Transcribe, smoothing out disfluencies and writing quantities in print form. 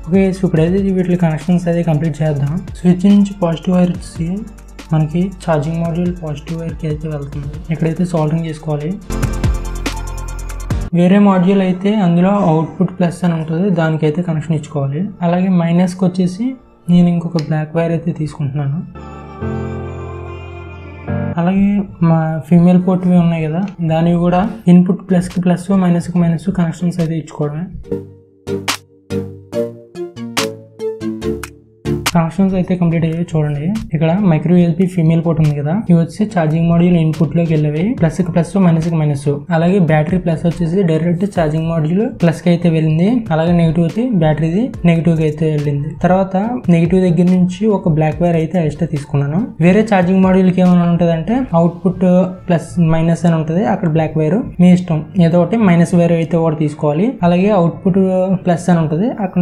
Okay, so ఇప్పుడైతే వీటి connections అయితే కంప్లీట్ చేద్దాం. స్విచ్ నుంచి పాజిటివ్ వైర్ వచ్చి మనకి ఛార్జింగ్ మాడ్యూల్ పాజిటివ్ వైర్కి అయితే వెళ్తుంది. ఇక్కడైతే సాల్డరింగ్ చేసుకోవాలి. వేరే మాడ్యూల్ అయితే అందులో అవుట్పుట్ ప్లస్ అని ఉంటుంది, దానికైతే కనెక్షన్ ఇచ్చుకోవాలి. అలాగే మైనస్కి వచ్చేసి నేను ఇంకొక బ్లాక్ వైర్ అయితే తీసుకుంటున్నాను. అలాగే మా ఫీమేల్ పోర్ట్వి ఉన్నాయి కదా, దానివి కూడా ఇన్పుట్ ప్లస్కి ప్లస్ మైనస్కి మైనస్ కనెక్షన్స్ అయితే ఇచ్చుకోవడమే. కనెక్షన్స్ అయితే కంప్లీట్ అయ్యాయి. చూడండి, ఇక్కడ మైక్రో యూఎస్బీ ఫీమేల్ పోర్ట్ ఉంది కదా, ఇవి వచ్చి ఛార్జింగ్ మాడ్యూల్ ఇన్పుట్ లోకి వెళ్ళేవి, ప్లస్ కి ప్లస్ మైనస్ కి మైనస్. అలాగే బ్యాటరీ ప్లస్ వచ్చేసి డైరెక్ట్ ఛార్జింగ్ మాడ్యూల్ ప్లస్ కి అయితే వెళ్ళింది. అలాగే నెగిటివ్ అయితే బ్యాటరీది నెగిటివ్ కి అయితే వెళ్ళింది. తర్వాత నెగిటివ్ దగ్గర నుంచి ఒక బ్లాక్ వైర్ అయితే ఎక్స్ట్రా తీసుకున్నాను. వేరే ఛార్జింగ్ మాడ్యూల్ కి ఏమైనా ఉంటుంది అంటే అవుట్పుట్ ప్లస్ మైనస్ అని ఉంటుంది, అక్కడ బ్లాక్ వైర్ మీ ఇష్టం, ఏదో ఒకటి మైనస్ వైర్ అయితే ఒకటి తీసుకోవాలి. అలాగే అవుట్పుట్ ప్లస్ అని ఉంటుంది, అక్కడ